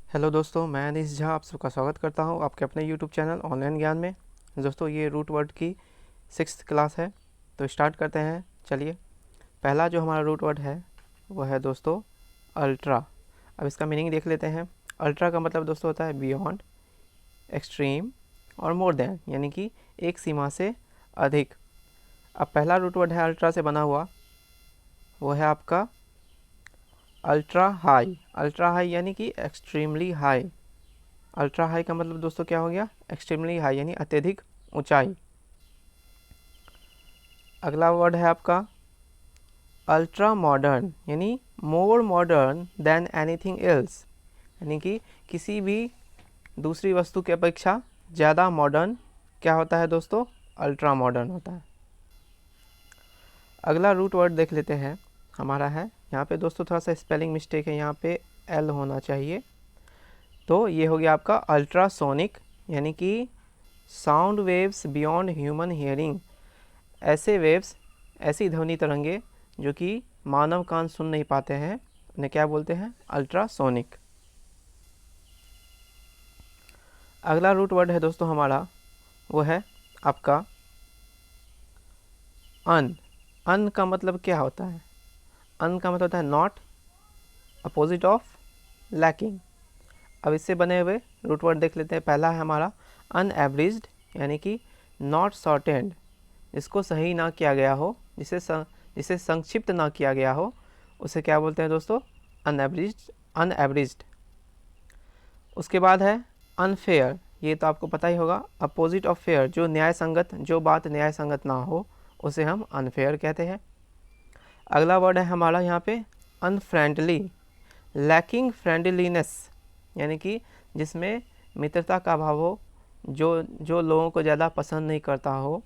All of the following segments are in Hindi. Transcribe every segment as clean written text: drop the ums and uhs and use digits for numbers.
हेलो दोस्तों, मैं अनीश झा आप सबका स्वागत करता हूं आपके अपने यूट्यूब चैनल ऑनलाइन ज्ञान में। दोस्तों, ये रूट वर्ड की 6th क्लास है, तो स्टार्ट करते हैं। चलिए, पहला जो हमारा रूट वर्ड है वो है दोस्तों अल्ट्रा। अब इसका मीनिंग देख लेते हैं। अल्ट्रा का मतलब दोस्तों होता है बियॉन्ड, एक्सट्रीम और मोर देन, यानी कि एक सीमा से अधिक। अब पहला रूट वर्ड है अल्ट्रा से बना हुआ, वो है आपका अल्ट्रा हाई। अल्ट्रा हाई यानी कि एक्सट्रीमली हाई। अल्ट्रा हाई का मतलब दोस्तों क्या हो गया? एक्सट्रीमली हाई यानी अत्यधिक ऊंचाई। अगला वर्ड है आपका अल्ट्रा मॉडर्न, यानी मोर मॉडर्न देन एनीथिंग एल्स, यानी कि किसी भी दूसरी वस्तु की अपेक्षा ज़्यादा मॉडर्न क्या होता है दोस्तों? अल्ट्रा मॉडर्न होता है। अगला रूट वर्ड देख लेते हैं, हमारा है यहाँ पे दोस्तों थोड़ा सा स्पेलिंग मिस्टेक है, यहाँ पे एल होना चाहिए। तो ये हो गया आपका अल्ट्रासोनिक, यानी कि sound waves beyond human hearing. ऐसे वेव्स, ऐसी ध्वनि तरंगे जो कि मानव कान सुन नहीं पाते हैं, उन्हें क्या बोलते हैं? अल्ट्रासोनिक। अगला रूट वर्ड है दोस्तों हमारा, वो है आपका अन। अन का मतलब क्या होता है? अन का मतलब होता है नॉट, अपोजिट ऑफ लैकिंग। अब इससे बने हुए रूट वर्ड देख लेते हैं। पहला है हमारा अनएवरेज्ड, यानी कि नॉट शॉर्टेंड, जिसको सही ना किया गया हो, जिसे संक्षिप्त ना किया गया हो, उसे क्या बोलते हैं दोस्तों? अनएवरेज्ड। अनएवरेज्ड। उसके बाद है अनफेयर, ये तो आपको पता ही होगा, अपोजिट ऑफ फेयर, जो न्याय संगत, जो बात न्याय संगत ना हो उसे हम अनफेयर कहते हैं। अगला वर्ड है हमारा यहाँ पे अनफ्रेंडली, लैकिंग फ्रेंडलीनेस, यानी कि जिसमें मित्रता का अभाव हो, जो लोगों को ज़्यादा पसंद नहीं करता हो,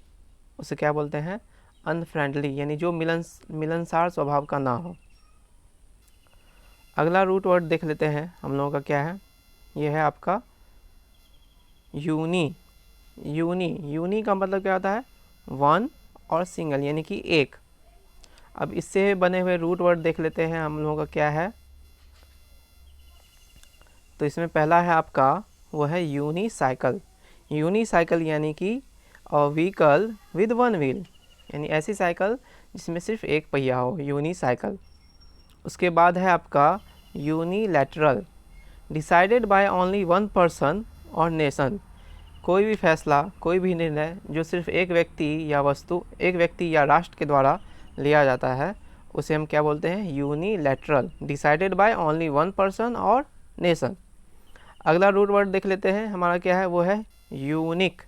उसे क्या बोलते हैं? अनफ्रेंडली, यानी जो मिलनसार स्वभाव का ना हो। अगला रूट वर्ड देख लेते हैं हम लोगों का, क्या है? ये है आपका यूनी। यूनी का मतलब क्या होता है? वन और सिंगल, यानी कि एक। अब इससे बने हुए रूट वर्ड देख लेते हैं हम लोगों का, क्या है? तो इसमें पहला है आपका, वो है यूनिसाइकिल। यूनिसाइकिल यानी कि व्हीकल विद वन व्हील, यानी ऐसी साइकिल जिसमें सिर्फ एक पहिया हो, यूनिसाइकिल। उसके बाद है आपका unilateral, decided by only one person और नेशन। कोई भी फैसला, कोई भी निर्णय जो सिर्फ एक व्यक्ति या राष्ट्र के द्वारा लिया जाता है, उसे हम क्या बोलते हैं? Unilateral, decided by only one person और नेशन। अगला रूट वर्ड देख लेते हैं, हमारा क्या है? वो है unique.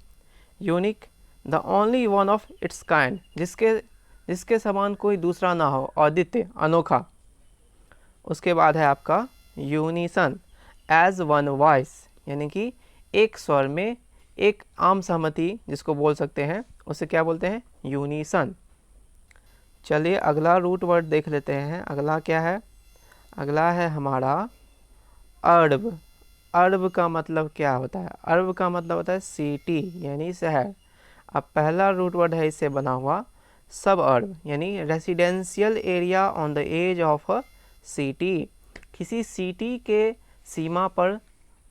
Unique, the only one of its kind, जिसके समान कोई दूसरा ना हो, अद्वितीय, अनोखा। उसके बाद है आपका यूनिसन, एज वन वॉइस, यानी कि एक स्वर में एक आम सहमति जिसको बोल सकते हैं, उसे क्या बोलते हैं? यूनिसन। चलिए अगला रूट वर्ड देख लेते हैं। अगला क्या है? अगला है हमारा अर्ब। अर्ब का मतलब क्या होता है? अर्ब का मतलब होता है सिटी, यानी शहर। अब पहला रूट वर्ड है इससे बना हुआ सब अर्ब, यानी residential area on the edge of a city. किसी सिटी के सीमा पर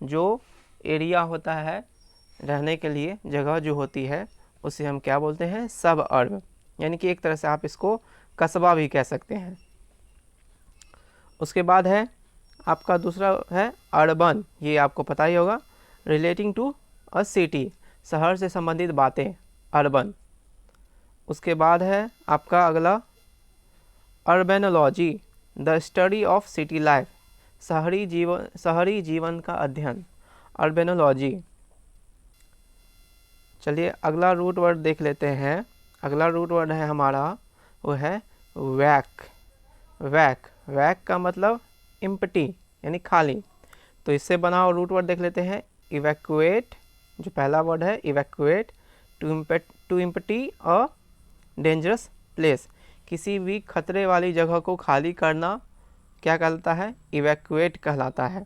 जो एरिया होता है, रहने के लिए जगह जो होती है, उसे हम क्या बोलते हैं? सब अर्ब, यानी कि एक तरह से आप इसको कस्बा भी कह सकते हैं। उसके बाद है आपका दूसरा है अर्बन, ये आपको पता ही होगा, रिलेटिंग टू अ सिटी, शहर से संबंधित बातें, अर्बन। उसके बाद है आपका अगला urbanology, the study of city life, शहरी जीवन का अध्ययन, अर्बेनोलॉजी। चलिए अगला रूट वर्ड देख लेते हैं। अगला रूट वर्ड है हमारा, वो है वैक। वैक का मतलब इम्पटी, यानी खाली। तो इससे बना हुआ रूट वर्ड देख लेते हैं। इवैक्यूएट, जो पहला वर्ड है evacuate, to empty a dangerous place, किसी भी खतरे वाली जगह को खाली करना क्या कहलाता है? इवैक्यूएट कहलाता है।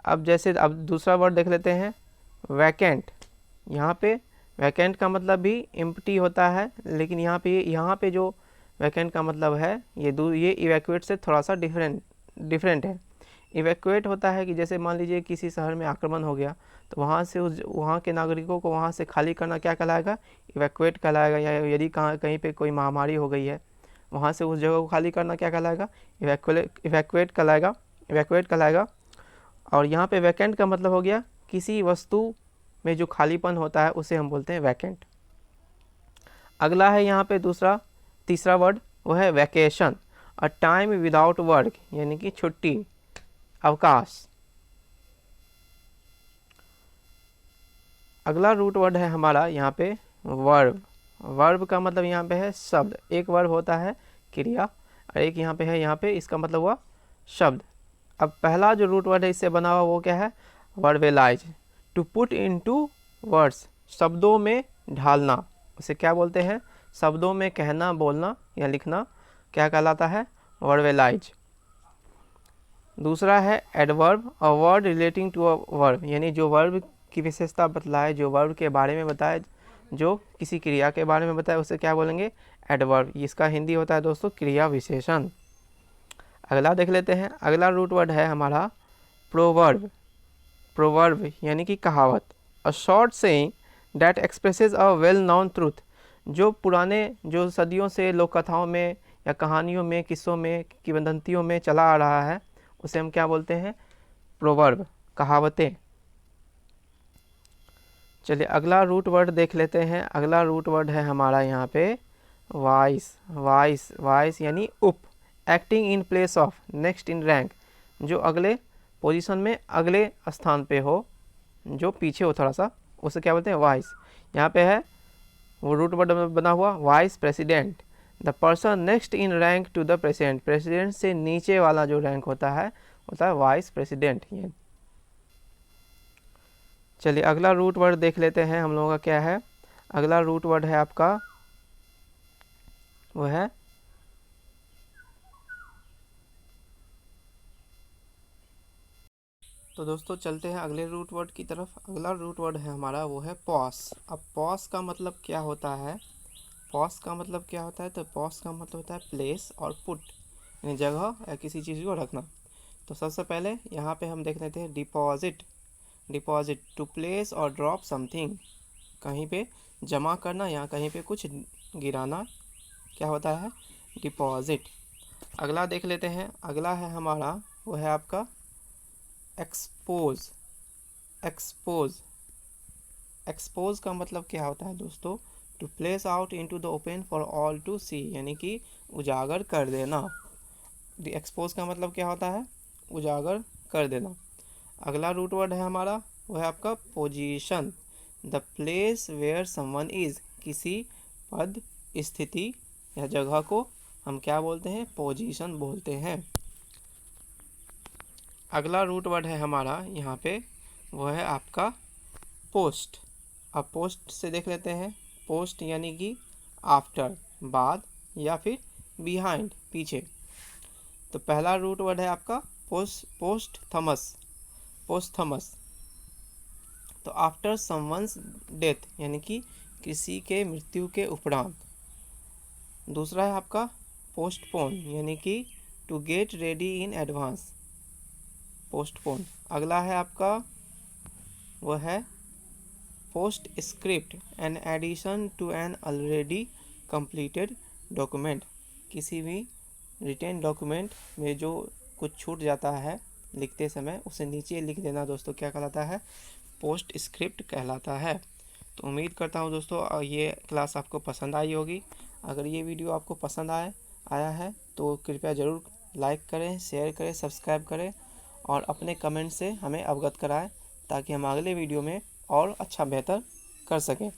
अब दूसरा वर्ड देख लेते हैं, वैकेंट। यहाँ पे वैकेंट का मतलब भी एम्प्टी होता है, लेकिन यहाँ पे जो वैकेंट का मतलब है, ये इवैक्यूएट से थोड़ा सा डिफरेंट है। इवैक्यूएट होता है कि जैसे मान लीजिए किसी शहर में आक्रमण हो गया तो वहाँ से वहाँ के नागरिकों को वहाँ से खाली करना क्या कहलाएगा, इवैक्यूएट कहलाएगा। या यदि कहीं पे कोई महामारी हो गई है वहाँ से उस जगह को खाली करना क्या कहलाएगा, इवैक्यूएट कहलाएगा। और यहाँ पे वैकेंट का मतलब हो गया किसी वस्तु में जो खालीपन होता है उसे हम बोलते हैं वैकेंट। अगला है यहाँ पे तीसरा वर्ड, वो है vacation, a time without work, यानी कि छुट्टी, अवकाश। अगला रूट वर्ड है हमारा यहाँ पे वर्ब। वर्ब का मतलब यहाँ पे है शब्द। एक वर्ब होता है क्रिया और एक यहाँ पे है, यहाँ पे इसका मतलब हुआ शब्द। अब पहला जो रूट वर्ड है इससे बना हुआ वो क्या है, वर्बेलाइज, टू पुट इनटू वर्ड्स, शब्दों में ढालना, उसे क्या बोलते हैं, शब्दों में कहना, बोलना या लिखना, क्या कहलाता है, वर्बेलाइज। दूसरा है adverb, a word relating to a verb, यानी जो वर्ब की विशेषता बतलाए, जो वर्ब के बारे में बताए, जो किसी क्रिया के बारे में बताए, उसे क्या बोलेंगे, एडवर्ब। इसका हिंदी होता है दोस्तों क्रिया विशेषण। अगला देख लेते हैं। अगला रूट वर्ड है हमारा प्रोवर्ब। प्रोवर्ब यानी कि कहावत, a short saying that expresses a well known truth, जो सदियों से लोक कथाओं में या कहानियों में, किस्सों में, किंवदंतियों में चला आ रहा है, उसे हम क्या बोलते हैं, प्रोवर्ब, कहावतें। चलिए अगला रूट वर्ड देख लेते हैं। अगला रूट वर्ड है हमारा यहाँ पे वाइस यानी उप, acting in place of, next in rank, जो अगले पोजीशन में, अगले स्थान पे हो, जो पीछे हो थोड़ा सा, उसे क्या बोलते हैं, वाइस। यहाँ पे है वो रूट वर्ड बना हुआ vice president, the person next in rank to the president, president से नीचे वाला जो रैंक होता है वाइस प्रेसिडेंट। ये चलिए अगला रूट वर्ड देख लेते हैं हम लोगों का क्या है। अगला रूट वर्ड है आपका वो है तो दोस्तों चलते हैं अगले रूट वर्ड की तरफ। अगला रूट वर्ड है हमारा वो है पॉस। अब पॉस का मतलब क्या होता है, पॉस का मतलब क्या होता है, तो पॉस का मतलब होता है प्लेस और पुट, यानी जगह या किसी चीज़ को रखना। तो सबसे पहले यहाँ पे हम देख लेते हैं डिपॉजिट। डिपॉजिट, टू प्लेस और ड्रॉप समथिंग, कहीं पे जमा करना या कहीं पे कुछ गिराना, क्या होता है, डिपॉजिट। अगला देख लेते हैं। अगला है हमारा वो है आपका एक्सपोज। एक्सपोज, एक्सपोज का मतलब क्या होता है दोस्तों, to place out into the open for all to see, यानी कि उजागर कर देना। एक्सपोज का मतलब क्या होता है, उजागर कर देना। अगला रूट वर्ड है हमारा वो है आपका position, the place where someone is, किसी पद, स्थिति या जगह को हम क्या बोलते हैं, पोजीशन बोलते हैं। अगला रूट वर्ड है हमारा यहाँ पे वो है आपका पोस्ट। अब पोस्ट से देख लेते हैं। पोस्ट यानी कि आफ्टर, बाद, या फिर बिहाइंड, पीछे। तो पहला रूट वर्ड है आपका पोस्टथमस। पोस्टथमस, तो आफ्टर समवंस डेथ, यानी कि किसी के मृत्यु के उपरांत। दूसरा है आपका पोस्टपोन, यानी कि to get ready in advance, postpone. अगला है आपका वो है postscript, an addition to an already completed document, किसी भी रिटेन डॉक्यूमेंट में जो कुछ छूट जाता है लिखते समय, उसे नीचे लिख देना दोस्तों, क्या कहलाता है, पोस्ट स्क्रिप्ट कहलाता है। तो उम्मीद करता हूँ दोस्तों ये क्लास आपको पसंद आई होगी। अगर ये वीडियो आपको पसंद आया है तो कृपया ज़रूर लाइक करें, शेयर करें, सब्सक्राइब करें और अपने कमेंट से हमें अवगत कराएं, ताकि हम अगले वीडियो में और अच्छा बेहतर कर सकें।